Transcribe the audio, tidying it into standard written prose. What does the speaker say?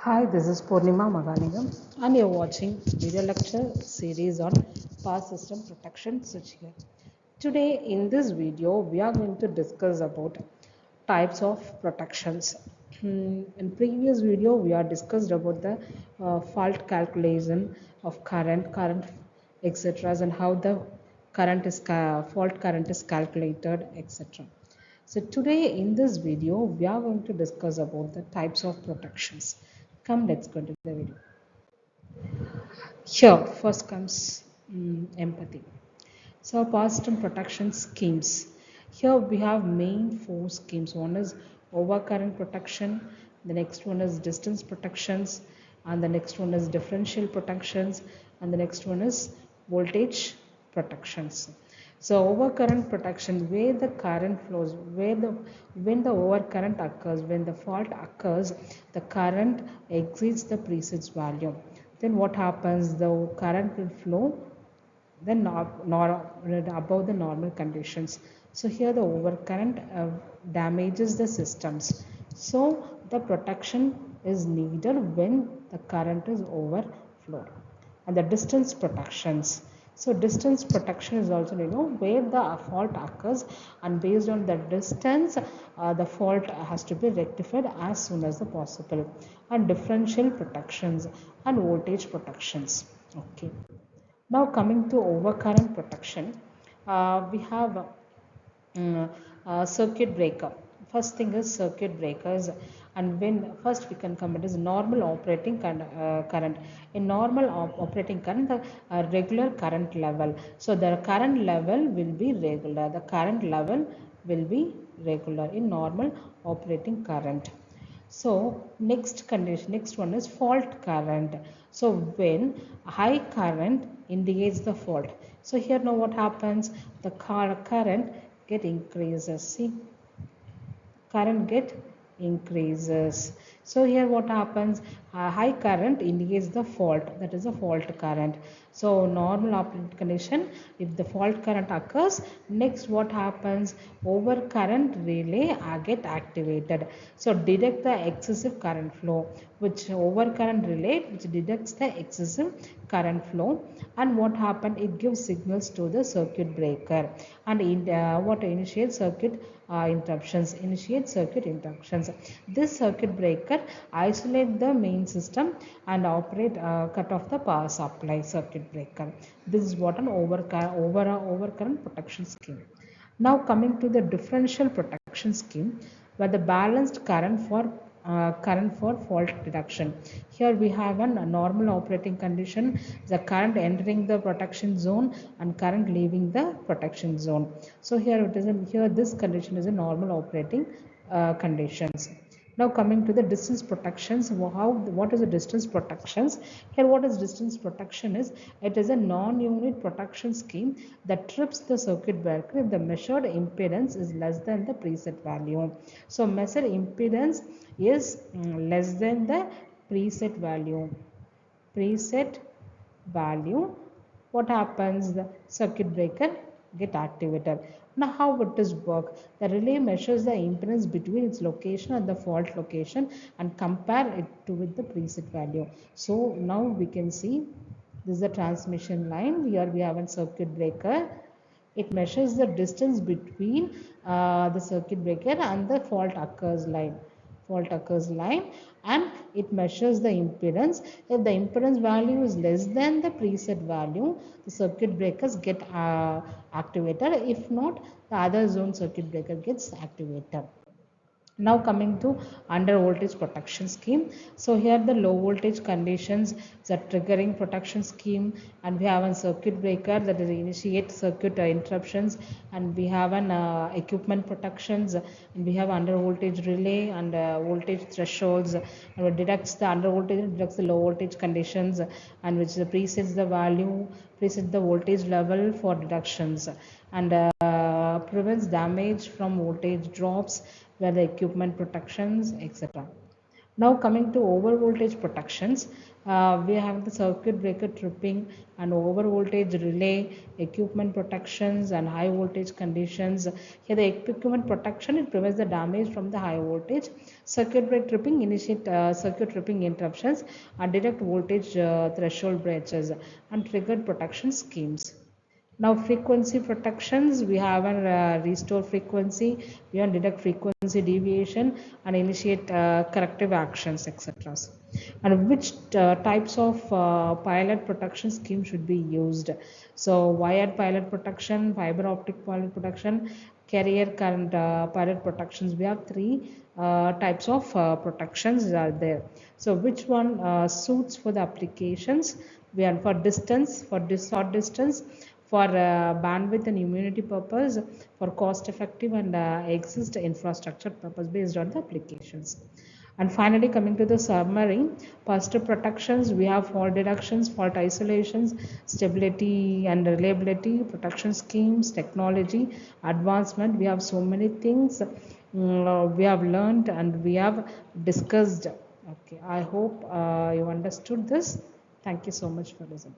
Hi, this is Purnima Maganigam and you're watching video lecture series on power system protection switchgear. Today in this video we are going to discuss about types of protections. In previous video we are discussed about the fault calculation of current etc. and how the fault current is calculated etc. So today in this video we are going to discuss about the types of protections. Come, let's go to the video. Here first comes empathy. So power system protection schemes. Here we have main four schemes. One is overcurrent protection, the next one is distance protections, and the next one is differential protections, and the next one is voltage protections. So overcurrent protection, where the current flows, when the overcurrent occurs, when the fault occurs, the current exceeds the preset value. Then what happens? The current will flow then above the normal conditions. So here the overcurrent damages the systems. So the protection is needed when the current is overflowed. And the distance protections. So distance protection is also where the fault occurs, and based on the distance the fault has to be rectified as soon as possible. And differential protections and voltage protections. Okay. Now coming to overcurrent protection, we have circuit breaker. First thing is circuit breakers, and when first we can come it is normal operating current. In normal operating current, the regular current level. So the current level will be regular. The current level will be regular in normal operating current. So next one is fault current. So when high current indicates the fault. So here now what happens? The current get increases. See, current get increases. So here what happens? High current indicates the fault, that is a fault current. So normal operating condition, if the fault current occurs, next what happens? Overcurrent relay get activated. So detect the excessive current flow, which overcurrent relay which detects the excessive current flow. And what happened? It gives signals to the circuit breaker, and what initiates circuit initiate circuit interruptions. This circuit breaker isolate the main system and operate cut off the power supply circuit breaker. This is what an overcurrent protection scheme. Now coming to the differential protection scheme, where the balanced current for fault reduction. Here we have a normal operating condition, the current entering the protection zone and current leaving the protection zone. So here it is here this condition is a normal operating conditions. Now coming to the distance protections, what is the distance protections? Here what is distance protection is, it is a non-unit protection scheme that trips the circuit breaker if the measured impedance is less than the preset value. So measured impedance is less than the preset value. Preset value, what happens? The circuit breaker get activated. Now how it does work? The relay measures the impedance between its location and the fault location and compare it to with the preset value. So now we can see this is the transmission line. Here we have a circuit breaker. It measures the distance between the circuit breaker and the fault occurs line, and it measures the impedance. If the impedance value is less than the preset value, the circuit breakers get activated. If not, the other zone circuit breaker gets activated. Now coming to under voltage protection scheme. So here the low voltage conditions, the triggering protection scheme, and we have a circuit breaker that is initiate circuit interruptions, and we have an equipment protections, and we have under voltage relay and voltage thresholds, and it detects the under voltage, detects the low voltage conditions, and which presets the value, presets the voltage level for deductions, and prevents damage from voltage drops, where the equipment protections, etc. Now coming to over voltage protections, we have the circuit breaker tripping and over voltage relay, equipment protections and high voltage conditions. Here the equipment protection, it prevents the damage from the high voltage. Circuit breaker tripping initiate circuit tripping interruptions and detect voltage threshold breaches and triggered protection schemes. Now frequency protections, we have a restore frequency, we have detect frequency deviation and initiate corrective actions, etc. And which types of pilot protection scheme should be used? So wired pilot protection, fiber optic pilot protection, carrier current pilot protections. We have three types of protections are there. So which one suits for the applications? We are for distance, for this short distance, for bandwidth and immunity purpose, for cost effective and exist infrastructure purpose based on the applications. And finally, coming to the summary, positive protections, we have fault deductions, fault isolations, stability and reliability, protection schemes, technology, advancement. We have so many things we have learned and we have discussed. Okay, I hope you understood this. Thank you so much for listening.